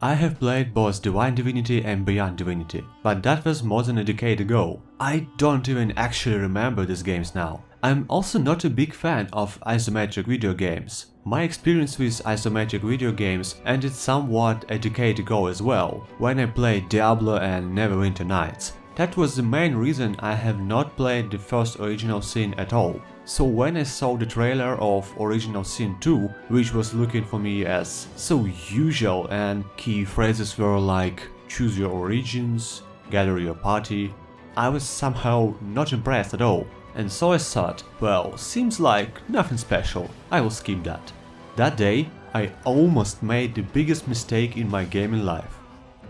I have played both Divine Divinity and Beyond Divinity, but that was more than a decade ago. I don't even actually remember these games now. I'm also not a big fan of isometric video games. My experience with isometric video games ended somewhat a decade ago as well, when I played Diablo and Neverwinter Nights. That was the main reason I have not played the first Original Sin at all. So when I saw the trailer of Original Sin 2, which was looking for me as so usual, and key phrases were like choose your origins, gather your party, I was somehow not impressed at all. And so I thought, well, seems like nothing special, I will skip that. That day, I almost made the biggest mistake in my gaming life.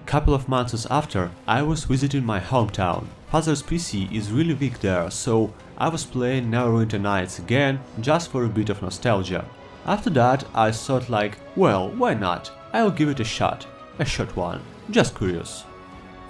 Couple of months after, I was visiting my hometown. Father's PC is really weak there, so I was playing Neverwinter Nights again, just for a bit of nostalgia. After that, I thought like, well, why not? I'll give it a shot. A short one, just curious.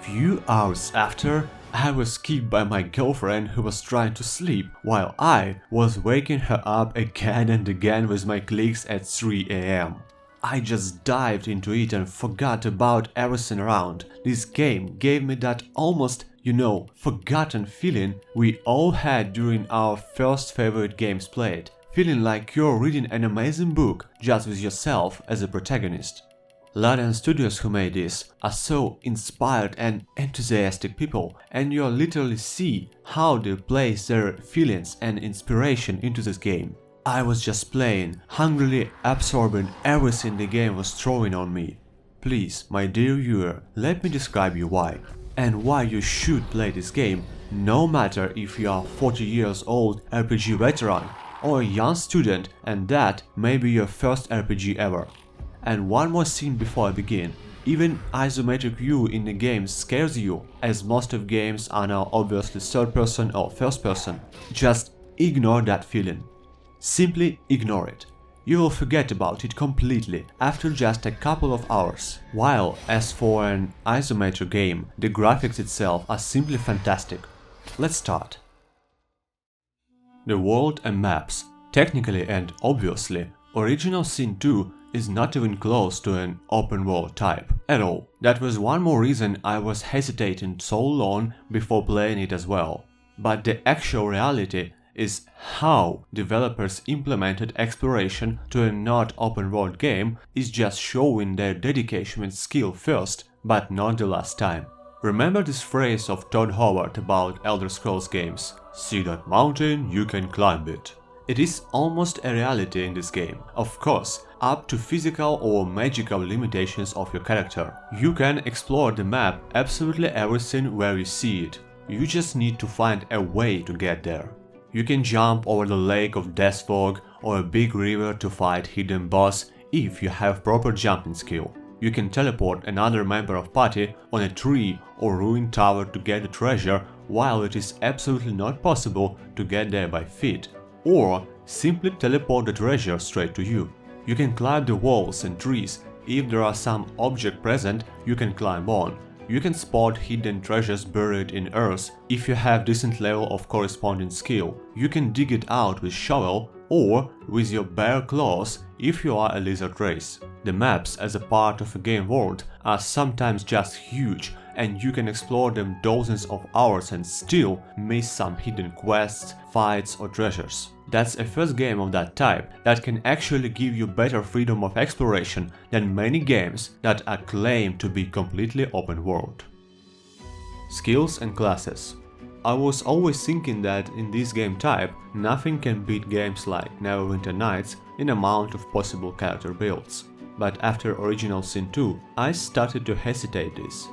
Few hours after, I was kicked by my girlfriend who was trying to sleep, while I was waking her up again and again with my clicks at 3 AM. I just dived into it and forgot about everything around. This game gave me that almost, forgotten feeling we all had during our first favorite games played. Feeling like you're reading an amazing book just with yourself as a protagonist. Larian Studios, who made this, are so inspired and enthusiastic people, and you literally see how they place their feelings and inspiration into this game. I was just playing, hungrily absorbing everything the game was throwing on me. Please, my dear viewer, let me describe you why, and why you should play this game, no matter if you are 40 years old RPG veteran, or a young student and that may be your first RPG ever. And one more thing before I begin, even isometric view in the game scares you, as most of games are now obviously third person or first person. Just ignore that feeling. Simply ignore it. You will forget about it completely after just a couple of hours. While as for an isometric game, the graphics itself are simply fantastic. Let's start. The world and maps. Technically and obviously, Original Sin 2 is not even close to an open world type at all. That was one more reason I was hesitating so long before playing it as well. But the actual reality is how developers implemented exploration to a not open world game is just showing their dedication and skill first, but not the last time. Remember this phrase of Todd Howard about Elder Scrolls games, "See that mountain, you can climb it." It is almost a reality in this game, of course, up to physical or magical limitations of your character. You can explore the map absolutely everything where you see it, you just need to find a way to get there. You can jump over the lake of death fog or a big river to fight hidden boss if you have proper jumping skill. You can teleport another member of party on a tree or ruined tower to get the treasure while it is absolutely not possible to get there by feet. Or simply teleport the treasure straight to you. You can climb the walls and trees. If there are some object present, you can climb on. You can spot hidden treasures buried in earth if you have decent level of corresponding skill. You can dig it out with shovel or with your bare claws if you are a lizard race. The maps as a part of a game world are sometimes just huge, and you can explore them dozens of hours and still miss some hidden quests, fights or treasures. That's a first game of that type that can actually give you better freedom of exploration than many games that are claimed to be completely open world. Skills and classes. I was always thinking that in this game type, nothing can beat games like Neverwinter Nights in amount of possible character builds. But after Original Sin 2, I started to hesitate this.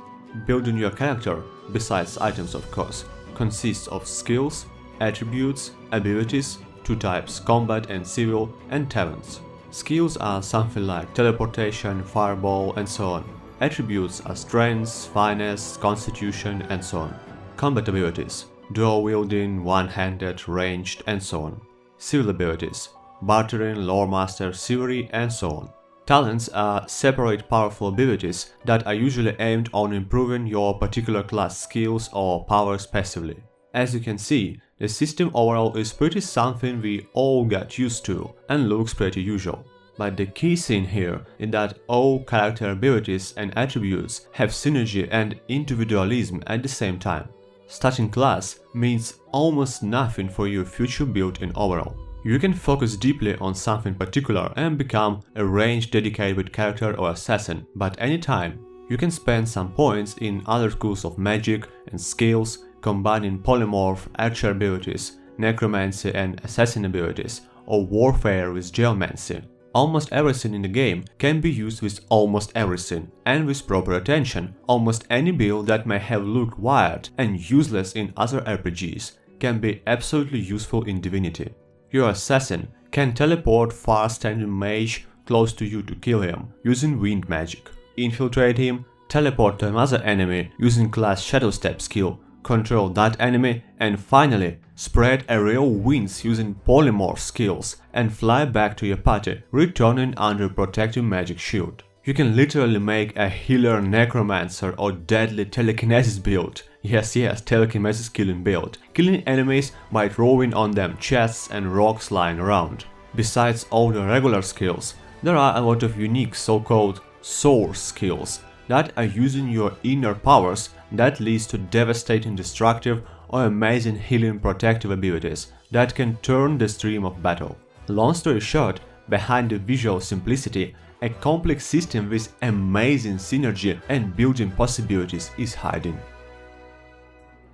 Building your character, besides items of course, consists of skills, attributes, abilities, two types, combat and civil, and talents. Skills are something like teleportation, fireball, and so on. Attributes are strength, finesse, constitution, and so on. Combat abilities, dual wielding, one-handed, ranged, and so on. Civil abilities, bartering, lore master, chivalry, and so on. Talents are separate powerful abilities that are usually aimed on improving your particular class skills or powers passively. As you can see, the system overall is pretty something we all got used to and looks pretty usual. But the key thing here is that all character abilities and attributes have synergy and individualism at the same time. Starting class means almost nothing for your future build in overall. You can focus deeply on something particular and become a range-dedicated character or assassin, but anytime you can spend some points in other schools of magic and skills, combining polymorph, archer abilities, necromancy and assassin abilities, or warfare with geomancy. Almost everything in the game can be used with almost everything, and with proper attention, almost any build that may have looked wild and useless in other RPGs can be absolutely useful in Divinity. Your assassin can teleport far-standing mage close to you to kill him using wind magic, infiltrate him, teleport to another enemy using class Shadow Step skill, control that enemy, and finally spread aerial winds using polymorph skills and fly back to your party, returning under protective magic shield. You can literally make a healer necromancer or deadly telekinesis build. Yes, telekinesis killing build, killing enemies by throwing on them chests and rocks lying around. Besides all the regular skills, there are a lot of unique so-called source skills that are using your inner powers that leads to devastating destructive or amazing healing protective abilities that can turn the stream of battle. Long story short, behind the visual simplicity, a complex system with amazing synergy and building possibilities is hiding.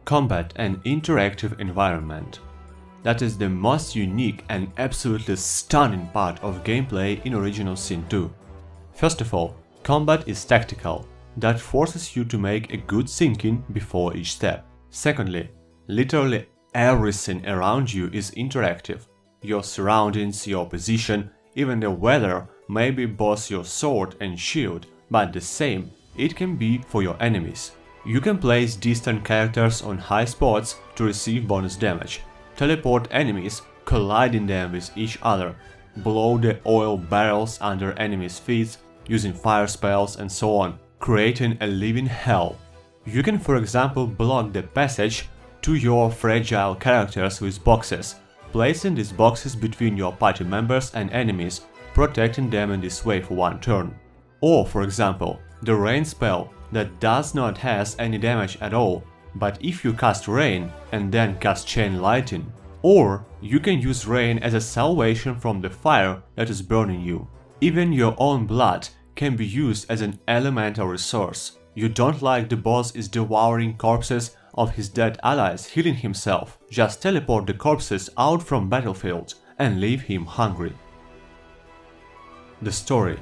Combat and interactive environment. That is the most unique and absolutely stunning part of gameplay in Original Sin 2. First of all, combat is tactical, that forces you to make a good thinking before each step. Secondly, literally everything around you is interactive. Your surroundings, your position, even the weather may be both your sword and shield, but the same it can be for your enemies. You can place distant characters on high spots to receive bonus damage, teleport enemies, colliding them with each other, blow the oil barrels under enemies' feet using fire spells and so on, creating a living hell. You can, for example, block the passage to your fragile characters with boxes, placing these boxes between your party members and enemies, protecting them in this way for one turn. Or, for example, the rain spell that does not has any damage at all, but if you cast rain and then cast chain lightning. Or you can use rain as a salvation from the fire that is burning you. Even your own blood can be used as an elemental resource. You don't like the boss is devouring corpses of his dead allies healing himself, just teleport the corpses out from battlefield and leave him hungry. The story.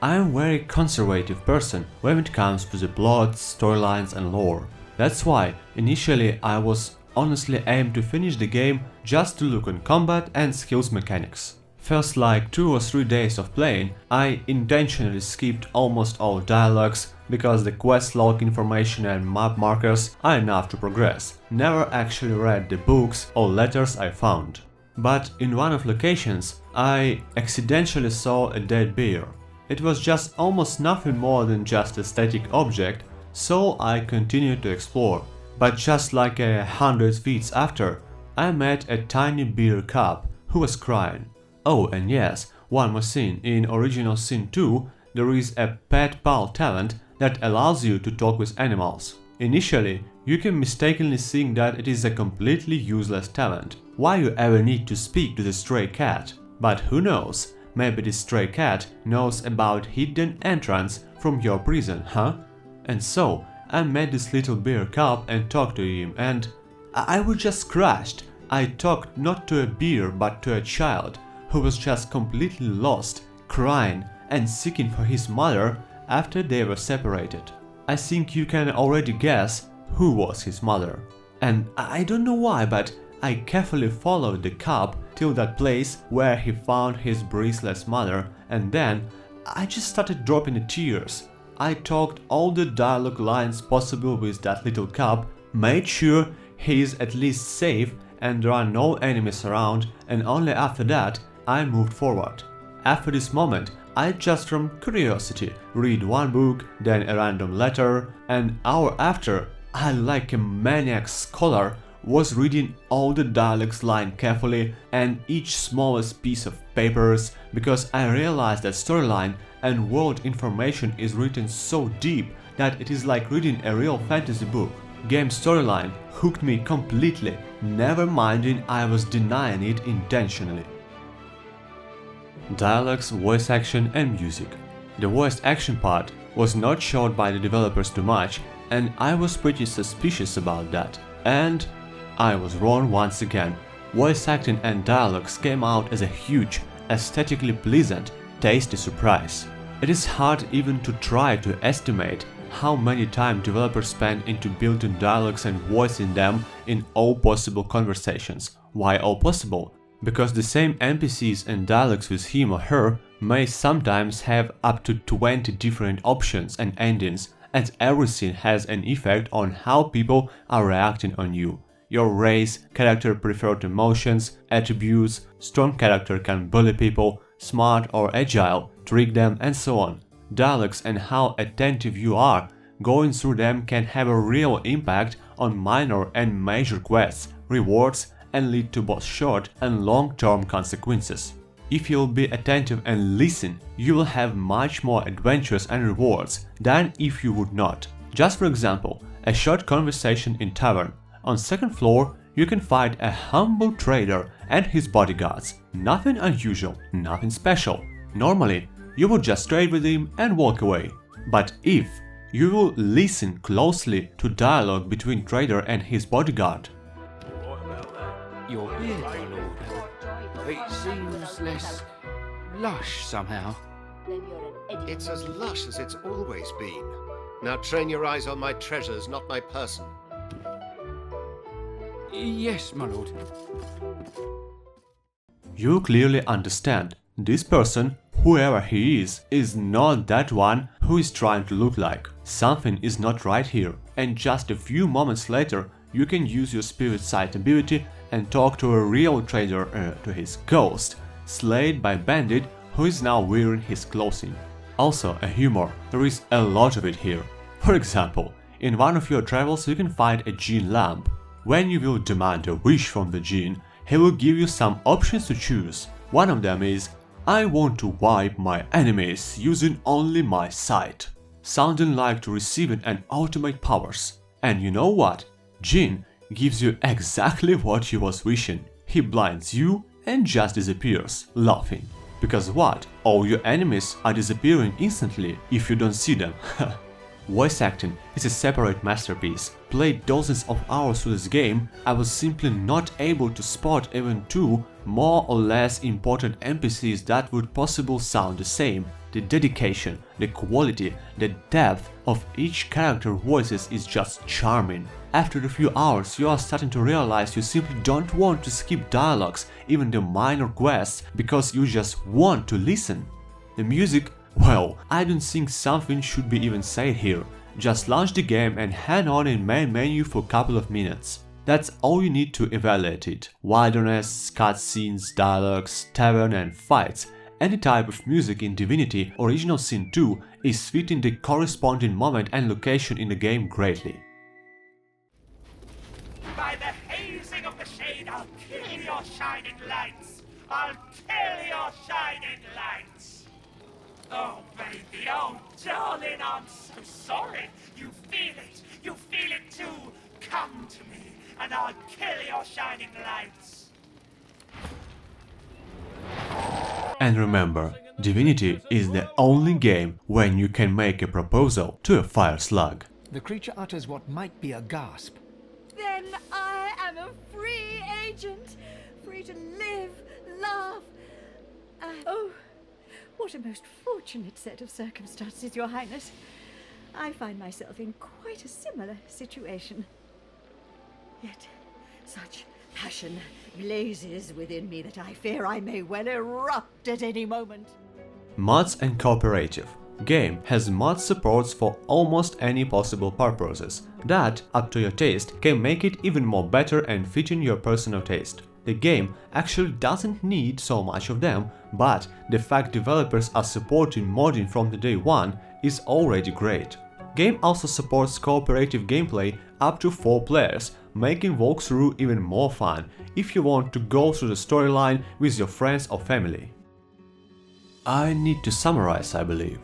I am a very conservative person when it comes to the plot, storylines and lore. That's why initially I was honestly aimed to finish the game just to look on combat and skills mechanics. First like 2 or 3 days of playing, I intentionally skipped almost all dialogues because the quest log information and map markers are enough to progress. Never actually read the books or letters I found. But in one of locations, I accidentally saw a dead bear. It was just almost nothing more than just a static object, so I continued to explore. But just like 100 feet after, I met a tiny bear cub who was crying. Oh, and yes, one more thing, in Original Sin 2 there is a pet pal talent that allows you to talk with animals. Initially, you can mistakenly think that it is a completely useless talent. Why you ever need to speak to the stray cat? But who knows, maybe this stray cat knows about hidden entrance from your prison, huh? And so, I met this little bear cub and talked to him, and I was just crushed. I talked not to a bear but to a child who was just completely lost, crying and seeking for his mother after they were separated. I think you can already guess who was his mother. And I don't know why, but I carefully followed the cub till that place where he found his breathless mother, and then I just started dropping the tears. I talked all the dialogue lines possible with that little cub, made sure he is at least safe and there are no enemies around, and only after that I moved forward. After this moment, I just from curiosity read one book, then a random letter, and hour after, I like a maniac scholar was reading all the dialogues line carefully and each smallest piece of papers, because I realized that storyline and world information is written so deep that it is like reading a real fantasy book. Game storyline hooked me completely, never minding I was denying it intentionally. Dialogues, voice action and music. The voice action part was not showed by the developers too much, and I was pretty suspicious about that. And I was wrong once again. Voice acting and dialogues came out as a huge, aesthetically pleasant, tasty surprise. It is hard even to try to estimate how many time developers spend into building dialogues and voicing them in all possible conversations. Why all possible? Because the same NPCs and dialogues with him or her may sometimes have up to 20 different options and endings, and everything has an effect on how people are reacting on you. Your race, character preferred emotions, attributes, strong character can bully people, smart or agile, trick them and so on. Dialogues and how attentive you are going through them can have a real impact on minor and major quests, rewards, and lead to both short and long-term consequences. If you'll be attentive and listen, you will have much more adventures and rewards than if you would not. Just for example, a short conversation in tavern. On second floor, you can fight a humble trader and his bodyguards. Nothing unusual, nothing special. Normally, you would just trade with him and walk away. But if you will listen closely to dialogue between trader and his bodyguard. Your beard, my lord. It seems less lush somehow. It's as lush as it's always been. Now train your eyes on my treasures, not my person. Yes, my lord. You clearly understand, this person, whoever he is not that one who is trying to look like. Something is not right here, and just a few moments later you can use your spirit sight ability and talk to a real trader, to his ghost, slayed by bandit who is now wearing his clothing. Also a humor, there is a lot of it here. For example, in one of your travels you can find a Jinn lamp. When you will demand a wish from the Jinn, he will give you some options to choose. One of them is, I want to wipe my enemies using only my sight, sounding like to receiving an ultimate powers. And you know what? Jinn gives you exactly what you was wishing. He blinds you and just disappears, laughing. Because what? All your enemies are disappearing instantly if you don't see them. Voice acting is a separate masterpiece. Played dozens of hours through this game, I was simply not able to spot even two more or less important NPCs that would possibly sound the same. The dedication, the quality, the depth of each character voices is just charming. After a few hours you are starting to realize you simply don't want to skip dialogues, even the minor quests, because you just want to listen. The music, well, I don't think something should be even said here. Just launch the game and hang on in main menu for a couple of minutes. That's all you need to evaluate it. Wilderness, cutscenes, dialogues, tavern and fights. Any type of music in Divinity Original Sin 2 is fitting the corresponding moment and location in the game greatly. By the hazing of the shade, I'll kill your shining lights! I'll kill your shining lights! Oh, baby, oh, darling, I'm so sorry. You feel it too. Come to me, and I'll kill your shining lights. And remember, Divinity is the only game when you can make a proposal to a fire slug. The creature utters what might be a gasp. Then I am a free agent, free to live, laugh. Oh, what a most fortunate set of circumstances, Your Highness. I find myself in quite a similar situation. Yet such passion blazes within me that I fear I may well erupt at any moment. Mods and cooperative. Game has mod supports for almost any possible purposes that, up to your taste, can make it even more better and fitting your personal taste. The game actually doesn't need so much of them, but the fact developers are supporting modding from the day one is already great. Game also supports cooperative gameplay up to 4 players, making walkthrough even more fun if you want to go through the storyline with your friends or family. I need to summarize, I believe.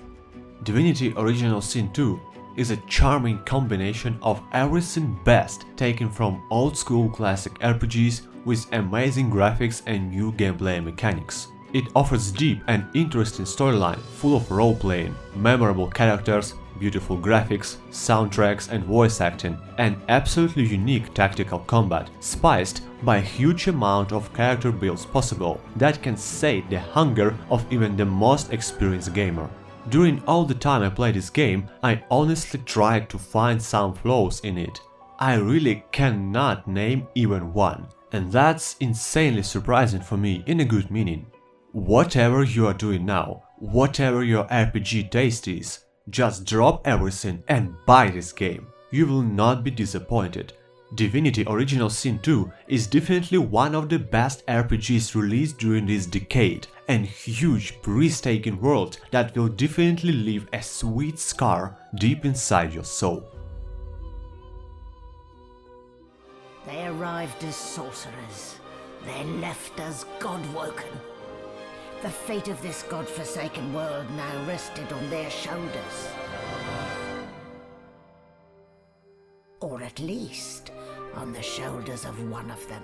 Divinity Original Sin 2 is a charming combination of everything best taken from old-school classic RPGs with amazing graphics and new gameplay mechanics. It offers deep and interesting storyline full of role-playing, memorable characters, beautiful graphics, soundtracks and voice acting, and absolutely unique tactical combat, spiced by a huge amount of character builds possible that can sate the hunger of even the most experienced gamer. During all the time I played this game, I honestly tried to find some flaws in it. I really cannot name even one, and that's insanely surprising for me in a good meaning. Whatever you are doing now, whatever your RPG taste is, just drop everything and buy this game. You will not be disappointed. Divinity Original Sin 2 is definitely one of the best RPGs released during this decade, and huge, breathtaking world that will definitely leave a sweet scar deep inside your soul. They arrived as sorcerers. They left as god-woken. The fate of this god-forsaken world now rested on their shoulders. Or at least on the shoulders of one of them.